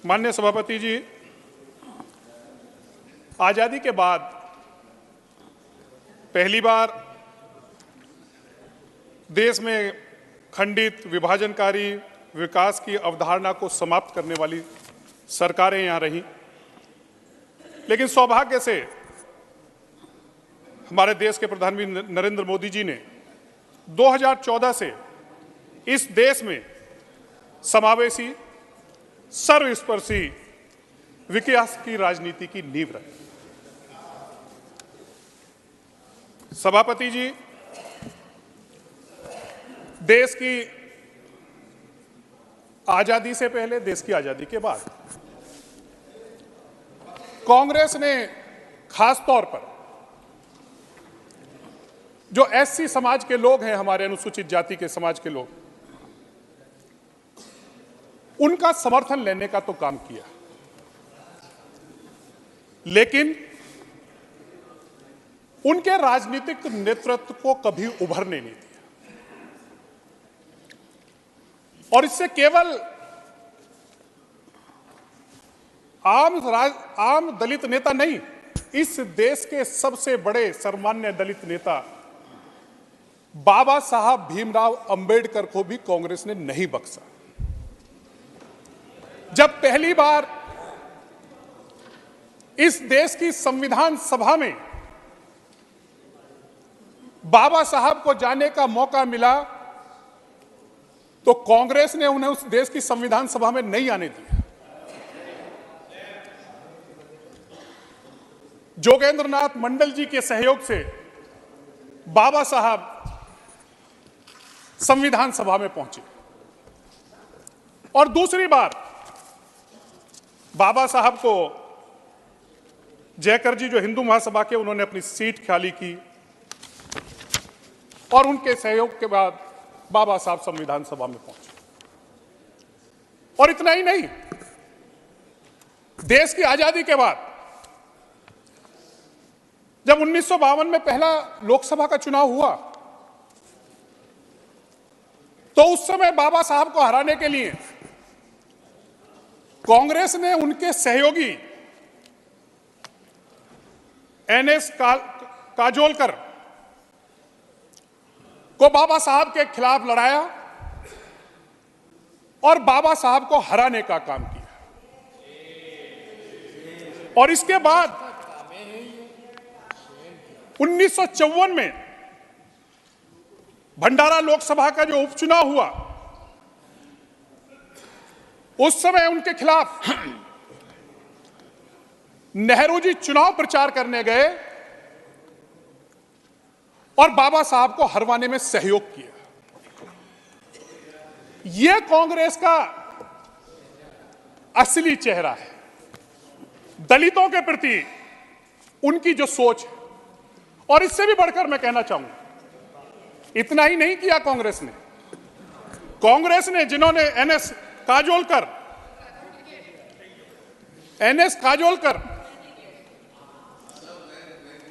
माननीय सभापति जी, आजादी के बाद पहली बार देश में खंडित, विभाजनकारी विकास की अवधारणा को समाप्त करने वाली सरकारें यहाँ रहीं। लेकिन सौभाग्य से हमारे देश के प्रधानमंत्री नरेंद्र मोदी जी ने 2014 से इस देश में समावेशी, सर्वस्पर्शी विकास की राजनीति की नींव रखी। सभापति जी, देश की आजादी से पहले, देश की आजादी के बाद कांग्रेस ने खास तौर पर जो एससी समाज के लोग हैं, हमारे अनुसूचित जाति के समाज के लोग, उनका समर्थन लेने का तो काम किया, लेकिन उनके राजनीतिक नेतृत्व को कभी उभरने नहीं दिया। और इससे केवल आम दलित नेता नहीं, इस देश के सबसे बड़े सर्वमान्य दलित नेता बाबा साहब भीमराव अंबेडकर को भी कांग्रेस ने नहीं बख्शा। जब पहली बार इस देश की संविधान सभा में बाबा साहब को जाने का मौका मिला, तो कांग्रेस ने उन्हें उस देश की संविधान सभा में नहीं आने दिया। जोगेंद्र नाथ मंडल जी के सहयोग से बाबा साहब संविधान सभा में पहुंचे और दूसरी बार बाबा साहब को जयकर जी, जो हिंदू महासभा के, उन्होंने अपनी सीट खाली की और उनके सहयोग के बाद बाबा साहब संविधान सभा में पहुंचे। और इतना ही नहीं, देश की आजादी के बाद जब 1952 में पहला लोकसभा का चुनाव हुआ, तो उस समय बाबा साहब को हराने के लिए कांग्रेस ने उनके सहयोगी एनएस काजोलकर को बाबा साहब के खिलाफ लड़ाया और बाबा साहब को हराने का काम किया। और इसके बाद 1954 में भंडारा लोकसभा का जो उपचुनाव हुआ, उस समय उनके खिलाफ नेहरू जी चुनाव प्रचार करने गए और बाबा साहब को हरवाने में सहयोग किया। यह कांग्रेस का असली चेहरा है। दलितों के प्रति उनकी जो सोच है, और इससे भी बढ़कर मैं कहना चाहूंगा, इतना ही नहीं किया कांग्रेस ने जिन्होंने एनएस काजोलकर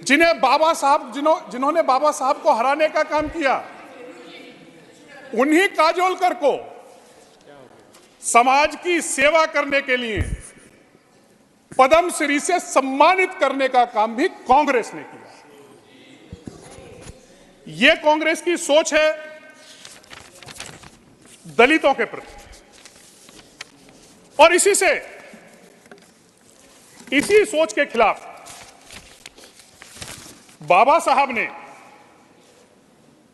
जिन्होंने बाबा साहब को हराने का काम किया, उन्हीं काजोलकर को समाज की सेवा करने के लिए पद्मश्री से सम्मानित करने का काम भी कांग्रेस ने किया। यह कांग्रेस की सोच है दलितों के प्रति। और इसी सोच के खिलाफ बाबा साहब ने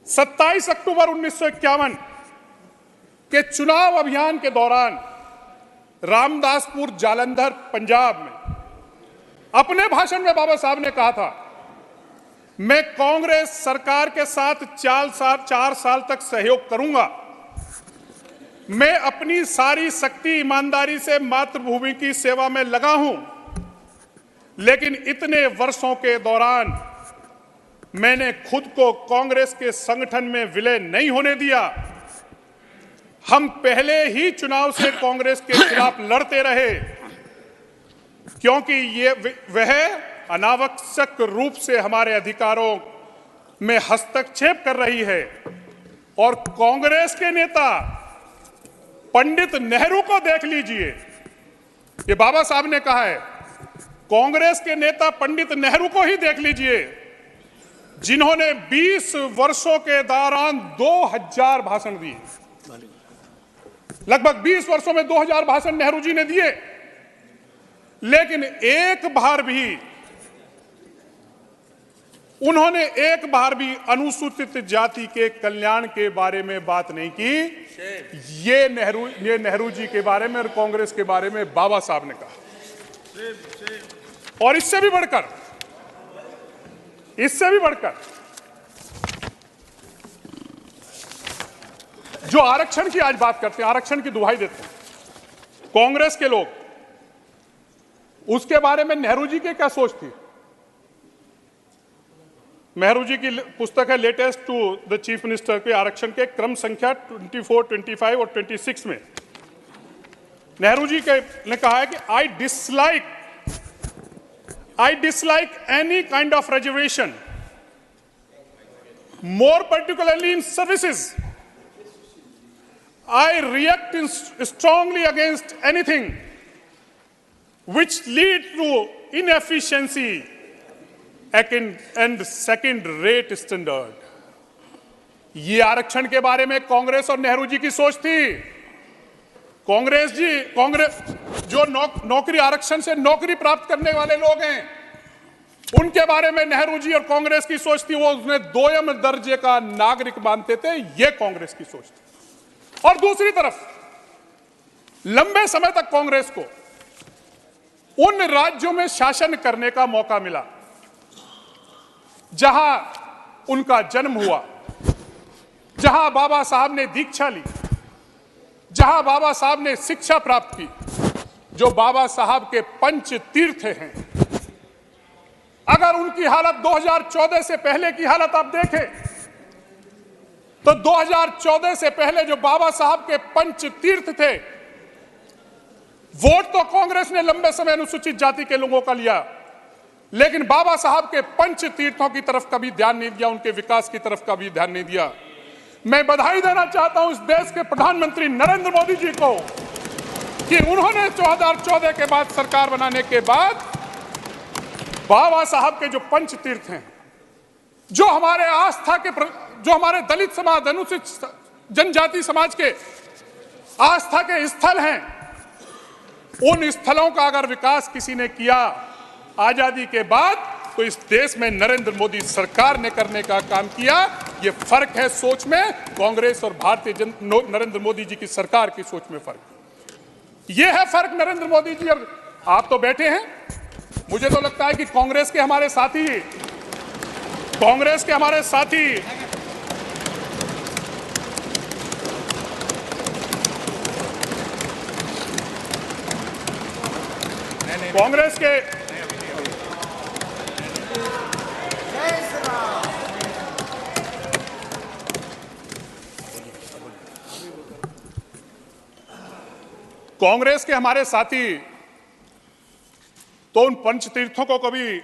27 अक्टूबर 1951 के चुनाव अभियान के दौरान रामदासपुर, जालंधर, पंजाब में अपने भाषण में बाबा साहब ने कहा था, मैं कांग्रेस सरकार के साथ 4 साल तक सहयोग करूंगा। मैं अपनी सारी शक्ति, ईमानदारी से मातृभूमि की सेवा में लगा हूं, लेकिन इतने वर्षों के दौरान मैंने खुद को कांग्रेस के संगठन में विलय नहीं होने दिया। हम पहले ही चुनाव से कांग्रेस के खिलाफ लड़ते रहे, क्योंकि वह अनावश्यक रूप से हमारे अधिकारों में हस्तक्षेप कर रही है। और कांग्रेस के नेता पंडित नेहरू को देख लीजिए, ये बाबा साहब ने कहा है। कांग्रेस के नेता पंडित नेहरू को ही देख लीजिए, जिन्होंने 20 वर्षों के दौरान 2000 भाषण दिए। लगभग 20 वर्षों में 2000 भाषण नेहरू जी ने दिए, लेकिन उन्होंने एक बार भी अनुसूचित जाति के कल्याण के बारे में बात नहीं की। ये नेहरू जी के बारे में और कांग्रेस के बारे में बाबा साहब ने कहा। और इससे भी बढ़कर जो आरक्षण की आज बात करते हैं, आरक्षण की दुहाई देते हैं कांग्रेस के लोग, उसके बारे में नेहरू जी की क्या सोच थी? नेहरू जी की पुस्तक है latest to the chief minister के आरक्षण के क्रम संख्या 24, 25 और 26 में नेहरू जी ने कहा है कि I dislike any kind of reservation, more particularly in services. I react strongly against anything which lead to inefficiency and second-rate standard। ये आरक्षण के बारे में कांग्रेस और नेहरू जी की सोच थी। कांग्रेस जो नौकरी आरक्षण से नौकरी प्राप्त करने वाले लोग हैं, उनके बारे में नेहरू जी और कांग्रेस की सोच थी। वो उसने दोयम दर्जे का नागरिक मानते थे। ये कांग्रेस की सोच थी। और दूसरी तरफ लंबे समय तक कांग्रेस को उन राज्यों में शासन करने का मौका मिला जहां उनका जन्म हुआ, जहां बाबा साहब ने दीक्षा ली, जहां बाबा साहब ने शिक्षा प्राप्त की, जो बाबा साहब के पंच तीर्थ हैं। अगर उनकी हालत 2014 से पहले की हालत आप देखें तो 2014 से पहले जो बाबा साहब के पंच तीर्थ थे, वोट तो कांग्रेस ने लंबे समय अनुसूचित जाति के लोगों का लिया, लेकिन बाबा साहब के पंच तीर्थों की तरफ कभी ध्यान नहीं दिया, उनके विकास की तरफ कभी ध्यान नहीं दिया। मैं बधाई देना चाहता हूं इस देश के प्रधानमंत्री नरेंद्र मोदी जी को कि उन्होंने 2014 के बाद सरकार बनाने के बाद बाबा साहब के जो पंच तीर्थ हैं, जो हमारे आस्था के, जो हमारे दलित समाज, अनुसूचित जनजाति समाज के आस्था के स्थल हैं, उन स्थलों का अगर विकास किसी ने किया आजादी के बाद तो इस देश में नरेंद्र मोदी सरकार ने करने का काम किया। ये फर्क है सोच में, कांग्रेस और नरेंद्र मोदी जी की सरकार की सोच में फर्क। ये है फर्क नरेंद्र मोदी जी। और आप तो बैठे हैं, मुझे तो लगता है कि कांग्रेस के हमारे साथी कांग्रेस के हमारे साथी तो उन पंचतीर्थों को कभी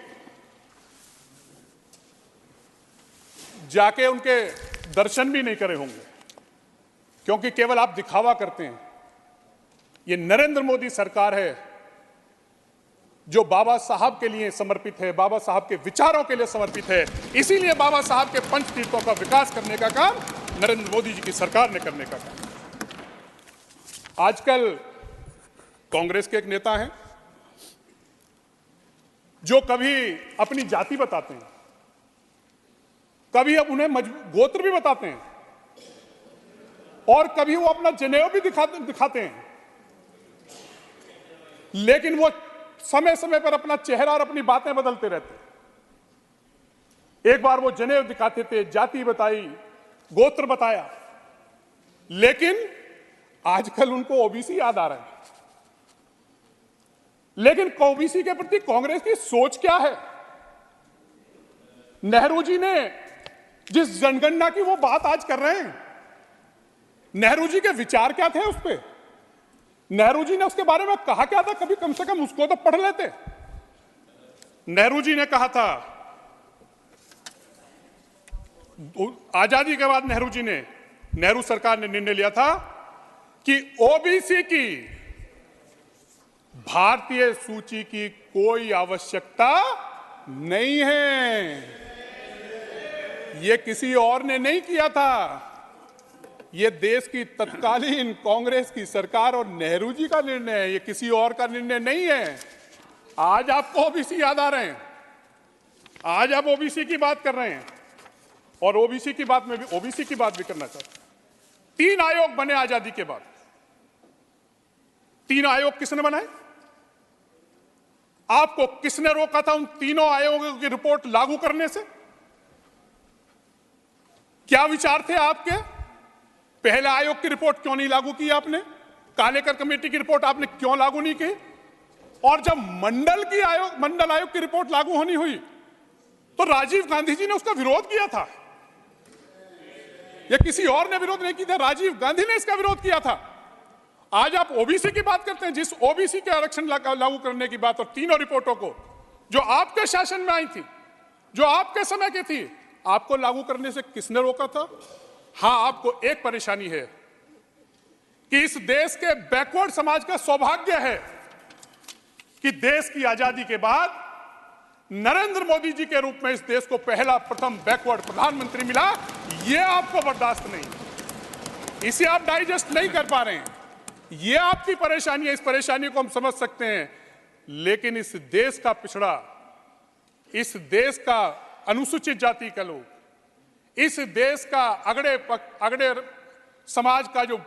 जाके उनके दर्शन भी नहीं करे होंगे, क्योंकि केवल आप दिखावा करते हैं। ये नरेंद्र मोदी सरकार है जो बाबा साहब के लिए समर्पित है, बाबा साहब के विचारों के लिए समर्पित है। इसीलिए बाबा साहब के पंच तीर्थों का विकास करने का काम नरेंद्र मोदी जी की सरकार ने करने का काम। आजकल कांग्रेस के एक नेता हैं जो कभी अपनी जाति बताते हैं, कभी अब उन्हें गोत्र भी बताते हैं, और कभी वो अपना जनेऊ भी दिखाते हैं, लेकिन वो समय समय पर अपना चेहरा और अपनी बातें बदलते रहते हैं। एक बार वो जनेऊ दिखाते थे, जाति बताई, गोत्र बताया, लेकिन आजकल उनको ओबीसी याद आ रहा है। लेकिन ओबीसी के प्रति कांग्रेस की सोच क्या है? नेहरू जी ने जिस जनगणना की वो बात आज कर रहे हैं, नेहरू जी के विचार क्या थे उस पे? नेहरू जी ने उसके बारे में कहा क्या था? कभी कम से कम उसको तो पढ़ लेते। नेहरू जी ने कहा था, आजादी के बाद नेहरू सरकार ने निर्णय लिया था कि ओबीसी की भारतीय सूची की कोई आवश्यकता नहीं है। ये किसी और ने नहीं किया था, ये देश की तत्कालीन कांग्रेस की सरकार और नेहरू जी का निर्णय है, ये किसी और का निर्णय नहीं है। आज आपको ओबीसी याद आ रहे हैं, आज आप ओबीसी की बात कर रहे हैं और ओबीसी की बात में भी ओबीसी की बात भी करना चाहते हैं। 3 आयोग बने आजादी के बाद। 3 आयोग किसने बनाए? आपको किसने रोका था उन तीनों आयोगों की रिपोर्ट लागू करने से? क्या विचार थे आपके? पहले आयोग की रिपोर्ट क्यों नहीं लागू की आपने? कालेकर कमेटी की रिपोर्ट आपने क्यों लागू नहीं की? और जब मंडल आयोग की रिपोर्ट लागू होनी हुई तो राजीव गांधी जी ने उसका विरोध किया था। यह किसी और ने विरोध नहीं किया था, राजीव गांधी ने इसका विरोध किया था। आज आप ओबीसी की बात करते हैं, जिस ओबीसी के आरक्षण लागू करने की बात और तीनों रिपोर्टों को जो आपके शासन में आई थी, जो आपके समय की थी, आपको लागू करने से किसने रोका था? हां, आपको एक परेशानी है कि इस देश के बैकवर्ड समाज का सौभाग्य है कि देश की आजादी के बाद नरेंद्र मोदी जी के रूप में इस देश को पहला प्रथम बैकवर्ड प्रधानमंत्री मिला। यह आपको बर्दाश्त नहीं, इसे आप डाइजेस्ट नहीं कर पा रहे हैं। यह आपकी परेशानी है, इस परेशानी को हम समझ सकते हैं, लेकिन इस देश का पिछड़ा, इस देश का अनुसूचित जाति का लोग, इस देश का अगड़े समाज का जो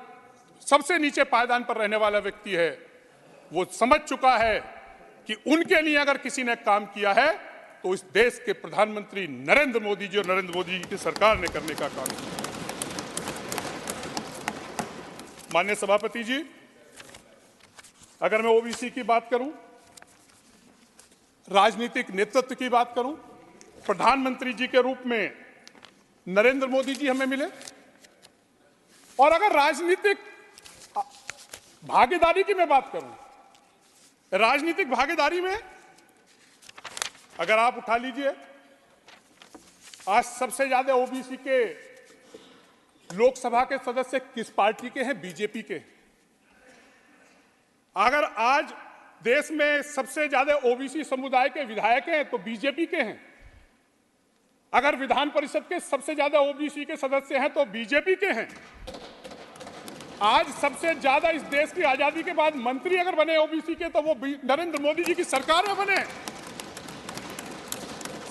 सबसे नीचे पायदान पर रहने वाला व्यक्ति है, वो समझ चुका है कि उनके लिए अगर किसी ने काम किया है तो इस देश के प्रधानमंत्री नरेंद्र मोदी जी और नरेंद्र मोदी जी की सरकार ने करने का काम किया। माननीय सभापति जी, अगर मैं ओबीसी की बात करूं, राजनीतिक नेतृत्व की बात करूं, प्रधानमंत्री जी के रूप में नरेंद्र मोदी जी हमें मिले, और अगर राजनीतिक भागीदारी की मैं बात करूं, राजनीतिक भागीदारी में अगर आप उठा लीजिए, आज सबसे ज्यादा ओबीसी के लोकसभा के सदस्य किस पार्टी के हैं? बीजेपी के। अगर आज देश में सबसे ज्यादा ओबीसी समुदाय के विधायक हैं तो बीजेपी के हैं। अगर विधान परिषद के सबसे ज्यादा ओबीसी के सदस्य हैं तो बीजेपी के हैं। आज सबसे ज्यादा इस देश की आजादी के बाद मंत्री अगर बने ओबीसी के तो वो नरेंद्र मोदी जी की सरकार में बने।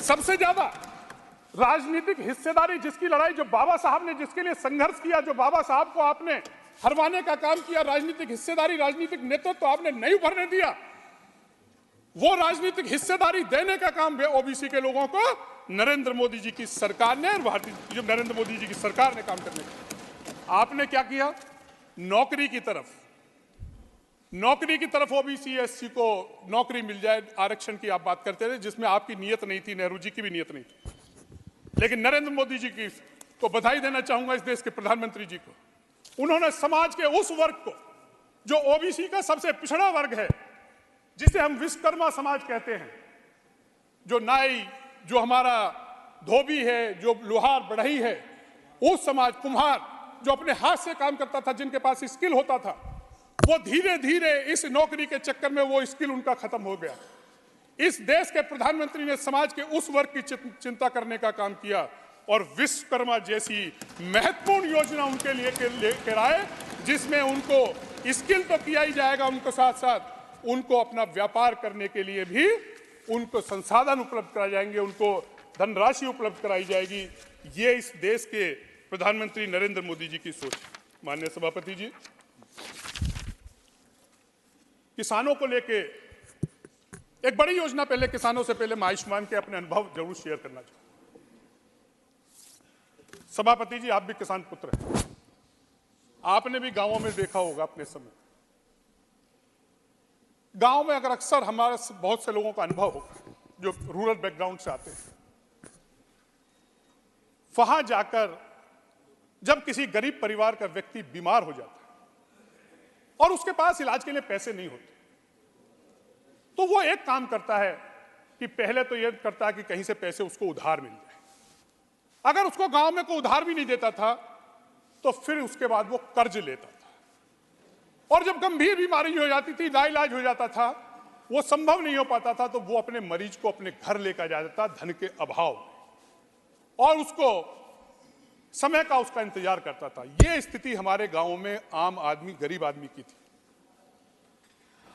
सबसे ज्यादा राजनीतिक हिस्सेदारी, जिसकी लड़ाई, जो बाबा साहब ने जिसके लिए संघर्ष किया, जो बाबा साहब को आपने हरवाने का काम किया, राजनीतिक हिस्सेदारी, राजनीतिक नेतृत्व आपने नहीं उभरने दिया, वो राजनीतिक हिस्सेदारी देने का काम ओबीसी के लोगों को नरेंद्र मोदी जी की सरकार ने, नरेंद्र मोदी जी की सरकार ने काम करने का। आपने क्या किया? नौकरी की तरफ ओबीसी एससी को नौकरी मिल जाए, आरक्षण की आप बात करते थे, जिसमें आपकी नीयत नहीं थी, नेहरू जी की भी नीयत नहीं थी। लेकिन नरेंद्र मोदी जी की को बधाई देना चाहूंगा, इस देश के प्रधानमंत्री जी को। उन्होंने समाज के उस वर्ग को, जो ओबीसी का सबसे पिछड़ा वर्ग है, जिसे हम विश्वकर्मा समाज कहते हैं, जो नाई, जो हमारा धोबी है, जो लोहार बढ़ई है, उस समाज, कुम्हार, जो अपने हाथ से काम करता था, जिनके पास स्किल होता था, वो धीरे धीरे इस नौकरी के चक्कर में वो स्किल उनका खत्म हो गया। इस देश के प्रधानमंत्री ने समाज के उस वर्ग की चिंता करने का काम किया और विश्वकर्मा जैसी महत्वपूर्ण योजना उनके लिए लेकर आए, जिसमें उनको स्किल तो किया ही जाएगा, उनको साथ साथ उनको अपना व्यापार करने के लिए भी उनको संसाधन उपलब्ध कराए जाएंगे, उनको धनराशि उपलब्ध कराई जाएगी। ये इस देश के प्रधानमंत्री नरेंद्र मोदी जी की सोच। माननीय सभापति जी, किसानों को लेके एक बड़ी योजना, पहले किसानों से पहले मैं आयुष्मान के अपने अनुभव जरूर शेयर करना चाहूंगा। सभापति जी, आप भी किसान पुत्र हैं, आपने भी गांवों में देखा होगा अपने समय। गांव में अगर अक्सर हमारे बहुत से लोगों का अनुभव होगा जो रूरल बैकग्राउंड से आते हैं, वहां जाकर जब किसी गरीब परिवार का व्यक्ति बीमार हो जाता है और उसके पास इलाज के लिए पैसे नहीं होते, तो वो एक काम करता है कि पहले तो ये करता है कि कहीं से पैसे उसको उधार मिल जाए। अगर उसको गांव में कोई उधार भी नहीं देता था तो फिर उसके बाद वो कर्ज लेता था, और जब गंभीर बीमारी हो जाती थी, लाइलाज हो जाता था, वो संभव नहीं हो पाता था, तो वो अपने मरीज को अपने घर लेकर जाता था धन के अभाव में, और उसको समय का उसका इंतजार करता था। ये स्थिति हमारे गांवों में आम आदमी, गरीब आदमी की थी।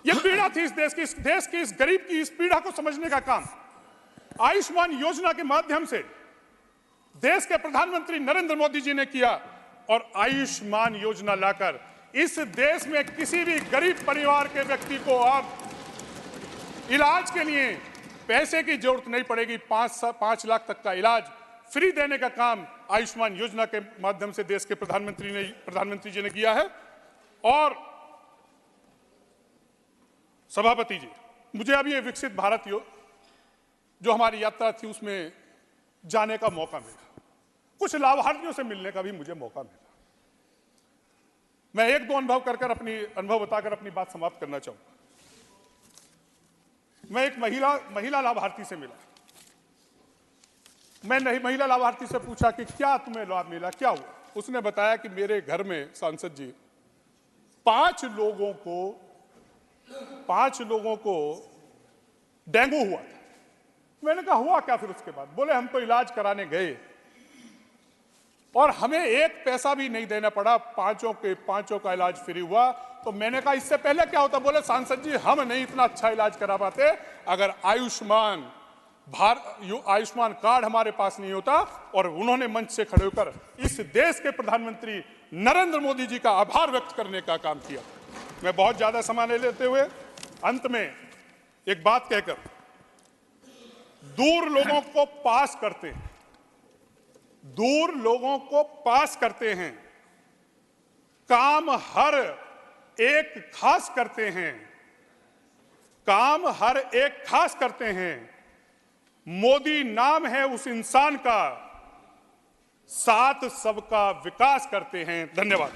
ये पीड़ा थी इस देश की इस गरीब की इस पीड़ा को समझने का काम आयुष्मान योजना के माध्यम से देश के प्रधानमंत्री नरेंद्र मोदी जी ने किया। और आयुष्मान योजना लाकर इस देश में किसी भी गरीब परिवार के व्यक्ति को अब इलाज के लिए पैसे की जरूरत नहीं पड़ेगी। 5 लाख तक का इलाज फ्री देने का काम आयुष्मान योजना के माध्यम से देश के प्रधानमंत्री जी ने किया है। और सभापति जी, मुझे अब ये विकसित भारत जो हमारी यात्रा थी उसमें जाने का मौका मिला, कुछ लाभार्थियों से मिलने का भी मुझे मौका मिला। मैं 1-2 अनुभव बताकर अपनी बात समाप्त करना चाहूंगा। मैं एक महिला लाभार्थी से मिला। मैं महिला लाभार्थी से पूछा कि क्या तुम्हें लाभ मिला, क्या हुआ? उसने बताया कि मेरे घर में सांसद जी 5 लोगों को डेंगू हुआ था। मैंने कहा हुआ क्या फिर उसके बाद? बोले हम तो इलाज कराने गए और हमें 1 पैसा भी नहीं देना पड़ा, 5 का इलाज फ्री हुआ। तो मैंने कहा इससे पहले क्या होता? बोले सांसद जी हम नहीं इतना अच्छा इलाज करा पाते, अगर आयुष्मान कार्ड हमारे पास नहीं होता। और उन्होंने मंच से खड़े होकर इस देश के प्रधानमंत्री नरेंद्र मोदी जी का आभार व्यक्त करने का काम किया। मैं बहुत ज्यादा समय ले लेते हुए अंत में एक बात कहकर, दूर लोगों को पास करते हैं, दूर लोगों को पास करते हैं, काम हर एक खास करते हैं, काम हर एक खास करते हैं। मोदी नाम है उस इंसान का, साथ सबका विकास करते हैं। धन्यवाद।